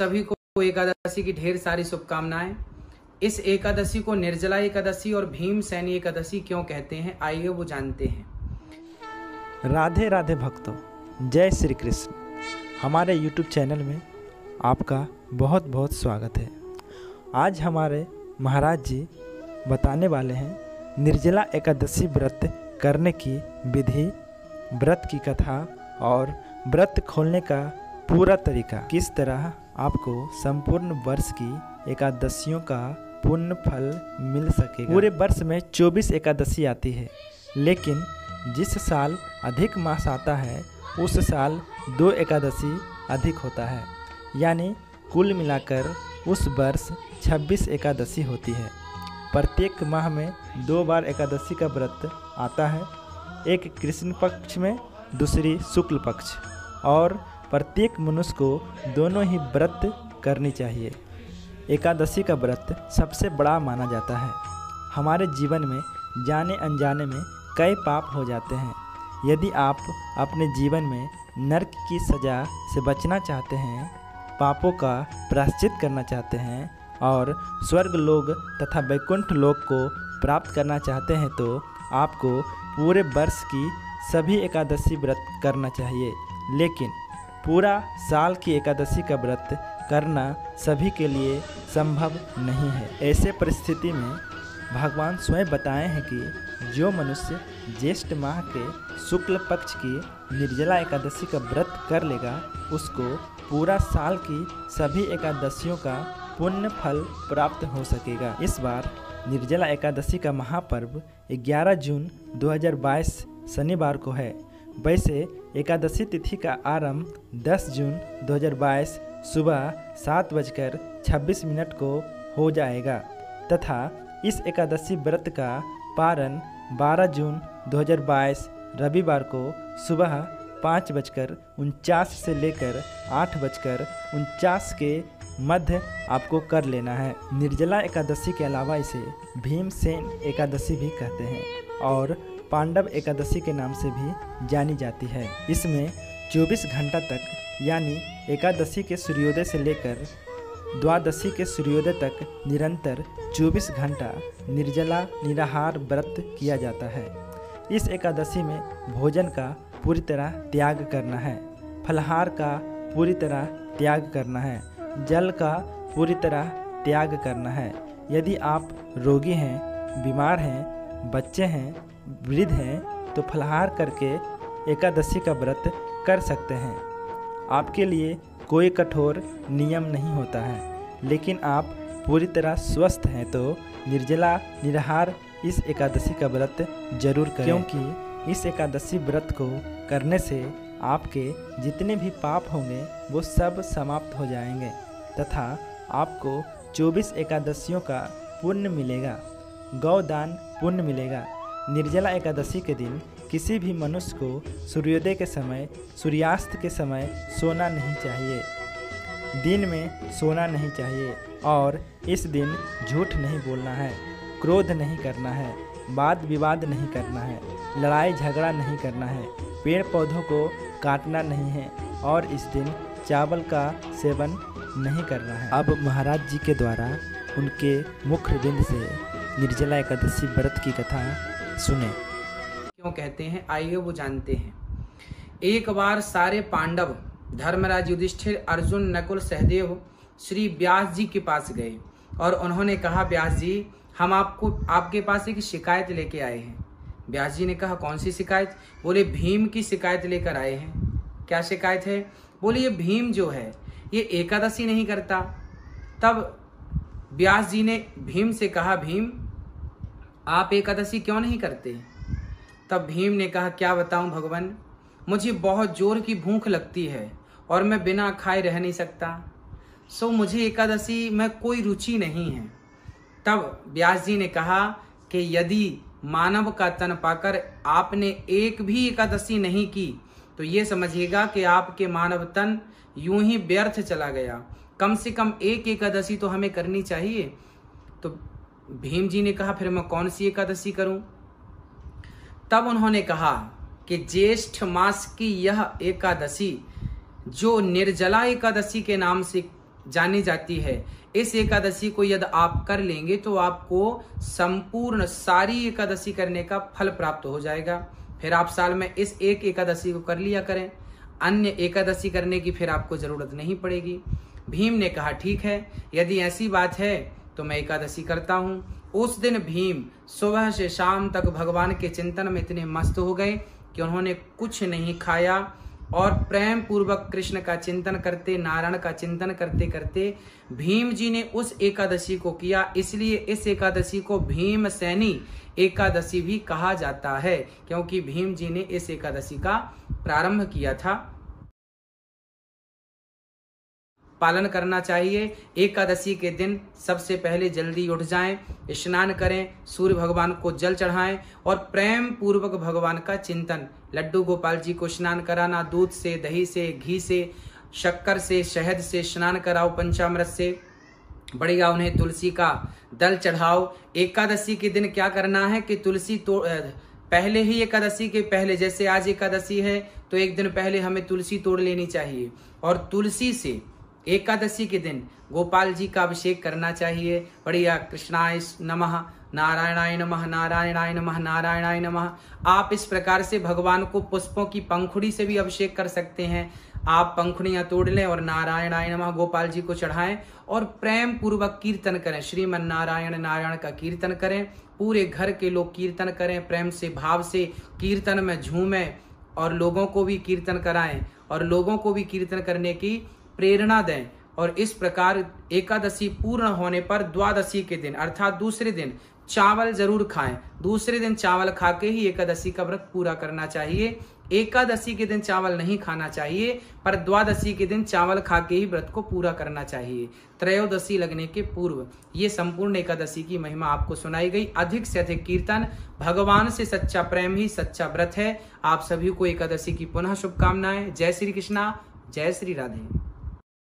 सभी को एकादशी की ढेर सारी शुभकामनाएं। इस एकादशी को निर्जला एकादशी और भीमसेनी एकादशी क्यों कहते हैं, आइए वो जानते हैं। राधे राधे भक्तों, जय श्री कृष्ण। हमारे YouTube चैनल में आपका बहुत बहुत स्वागत है। आज हमारे महाराज जी बताने वाले हैं निर्जला एकादशी व्रत करने की विधि, व्रत की कथा और व्रत खोलने का पूरा तरीका। किस तरह आपको संपूर्ण वर्ष की एकादशियों का पुण्य फल मिल सकेगा। पूरे वर्ष में 24 एकादशी आती है, लेकिन जिस साल अधिक मास आता है उस साल 2 एकादशी अधिक होता है, यानी कुल मिलाकर उस वर्ष 26 एकादशी होती है। प्रत्येक माह में 2 बार एकादशी का व्रत आता है, एक कृष्ण पक्ष में, दूसरी शुक्ल पक्ष, और प्रत्येक मनुष्य को दोनों ही व्रत करनी चाहिए। एकादशी का व्रत सबसे बड़ा माना जाता है। हमारे जीवन में जाने अनजाने में कई पाप हो जाते हैं। यदि आप अपने जीवन में नरक की सज़ा से बचना चाहते हैं, पापों का प्रायश्चित करना चाहते हैं और स्वर्ग लोक तथा वैकुंठ लोक को प्राप्त करना चाहते हैं, तो आपको पूरे वर्ष की सभी एकादशी व्रत करना चाहिए। लेकिन पूरा साल की एकादशी का व्रत करना सभी के लिए संभव नहीं है। ऐसे परिस्थिति में भगवान स्वयं बताए हैं कि जो मनुष्य ज्येष्ठ माह के शुक्ल पक्ष की निर्जला एकादशी का व्रत कर लेगा, उसको पूरा साल की सभी एकादशियों का पुण्य फल प्राप्त हो सकेगा। इस बार निर्जला एकादशी का महापर्व 11 जून 2022 शनिवार को है। वैसे एकादशी तिथि का आरंभ 10 जून 2022 सुबह 7:26 को हो जाएगा तथा इस एकादशी व्रत का पारण 12 जून 2022 रविवार को सुबह 5:49 से लेकर 8:49 के मध्य आपको कर लेना है। निर्जला एकादशी के अलावा इसे भीमसेन एकादशी भी कहते हैं और पांडव एकादशी के नाम से भी जानी जाती है। इसमें 24 घंटा तक, यानी एकादशी के सूर्योदय से लेकर द्वादशी के सूर्योदय तक निरंतर 24 घंटा निर्जला निराहार व्रत किया जाता है। इस एकादशी में भोजन का पूरी तरह त्याग करना है, फलाहार का पूरी तरह त्याग करना है, जल का पूरी तरह त्याग करना है। यदि आप रोगी हैं, बीमार हैं, बच्चे हैं, वृद्ध हैं, तो फलाहार करके एकादशी का व्रत कर सकते हैं। आपके लिए कोई कठोर नियम नहीं होता है, लेकिन आप पूरी तरह स्वस्थ हैं तो निर्जला निराहार इस एकादशी का व्रत जरूर करें, क्योंकि इस एकादशी व्रत को करने से आपके जितने भी पाप होंगे वो सब समाप्त हो जाएंगे तथा आपको 24 एकादशियों का पुण्य मिलेगा, गौदान पुण्य मिलेगा। निर्जला एकादशी के दिन किसी भी मनुष्य को सूर्योदय के समय, सूर्यास्त के समय सोना नहीं चाहिए, दिन में सोना नहीं चाहिए और इस दिन झूठ नहीं बोलना है, क्रोध नहीं करना है, वाद विवाद नहीं करना है, लड़ाई झगड़ा नहीं करना है, पेड़ पौधों को काटना नहीं है और इस दिन चावल का सेवन नहीं करना है। अब महाराज जी के द्वारा उनके मुख बिंद से निर्जला एकादशी व्रत की कथा सुने। क्यों कहते हैं, आइए वो जानते हैं। एक बार सारे पांडव धर्मराज युधिष्ठिर, अर्जुन, नकुल, सहदेव श्री व्यास जी के पास गए और उन्होंने कहा, व्यास जी, हम आपके पास एक शिकायत लेके आए हैं। व्यास जी ने कहा, कौन सी शिकायत? बोले, भीम की शिकायत लेकर आए हैं। क्या शिकायत है? बोले, ये भीम जो है ये एकादशी नहीं करता। तब व्यास जी ने भीम से कहा, भीम आप एकादशी क्यों नहीं करते? तब भीम ने कहा, क्या बताऊं भगवान, मुझे बहुत जोर की भूख लगती है और मैं बिना खाए रह नहीं सकता, सो मुझे एकादशी में कोई रुचि नहीं है। तब व्यास जी ने कहा कि यदि मानव का तन पाकर आपने एक भी एकादशी नहीं की तो ये समझिएगा कि आपके मानव तन यूं ही व्यर्थ चला गया। कम से कम एक एकादशी तो हमें करनी चाहिए। तो भीम जी ने कहा, फिर मैं कौन सी एकादशी करूं? तब उन्होंने कहा कि ज्येष्ठ मास की यह एकादशी जो निर्जला एकादशी के नाम से जानी जाती है। इस एकादशी को यदि आप कर लेंगे तो आपको संपूर्ण सारी एकादशी करने का फल प्राप्त हो जाएगा। फिर आप साल में इस एक एकादशी को कर लिया करें, अन्य एकादशी करने की फिर आपको जरूरत नहीं पड़ेगी। भीम ने कहा ठीक है, यदि ऐसी बात है तो मैं एकादशी करता हूँ। उस दिन भीम सुबह से शाम तक भगवान के चिंतन में इतने मस्त हो गए कि उन्होंने कुछ नहीं खाया और प्रेम पूर्वक कृष्ण का चिंतन करते, नारायण का चिंतन करते करते भीम जी ने उस एकादशी को किया। इसलिए इस एकादशी को भीमसेनी एकादशी भी कहा जाता है, क्योंकि भीम जी ने इस एकादशी का प्रारंभ किया था। पालन करना चाहिए। एकादशी के दिन सबसे पहले जल्दी उठ जाएं, स्नान करें, सूर्य भगवान को जल चढ़ाएं और प्रेम पूर्वक भगवान का चिंतन। लड्डू गोपाल जी को स्नान कराना, दूध से, दही से, घी से, शक्कर से, शहद से स्नान कराओ, पंचामृत से बढ़िया उन्हें तुलसी का दल चढ़ाओ। एकादशी के दिन क्या करना है कि तुलसी पहले ही एकादशी के पहले, जैसे आज एकादशी है तो एक दिन पहले हमें तुलसी तोड़ लेनी चाहिए और तुलसी से एकादशी के दिन गोपाल जी का अभिषेक करना चाहिए। बढ़िया कृष्णाय नमः, नारायणाय नमः, नारायणाय नमः, नारायणाय नमः। आप इस प्रकार से भगवान को पुष्पों की पंखुड़ी से भी अभिषेक कर सकते हैं। आप पंखुड़ियां तोड़ लें और नारायणाय नमः गोपाल जी को चढ़ाएं और प्रेम पूर्वक कीर्तन करें। श्रीमन नारायण नारायण का कीर्तन करें, पूरे घर के लोग कीर्तन करें, प्रेम से भाव से कीर्तन में झूमें और लोगों को भी कीर्तन कराएं और लोगों को भी कीर्तन करने की प्रेरणा दें। और इस प्रकार एकादशी पूर्ण होने पर द्वादशी के दिन अर्थात दूसरे दिन चावल जरूर खाएं। दूसरे दिन चावल खा के ही एकादशी का व्रत पूरा करना चाहिए। एकादशी के दिन चावल नहीं खाना चाहिए, पर द्वादशी के दिन चावल खा के ही व्रत को पूरा करना चाहिए, त्रयोदशी लगने के पूर्व। ये संपूर्ण एकादशी की महिमा आपको सुनाई गई। अधिक से अधिक कीर्तन, भगवान से सच्चा प्रेम ही सच्चा व्रत है। आप सभी को एकादशी की पुनः शुभकामनाएं। जय श्री कृष्णा, जय श्री राधे।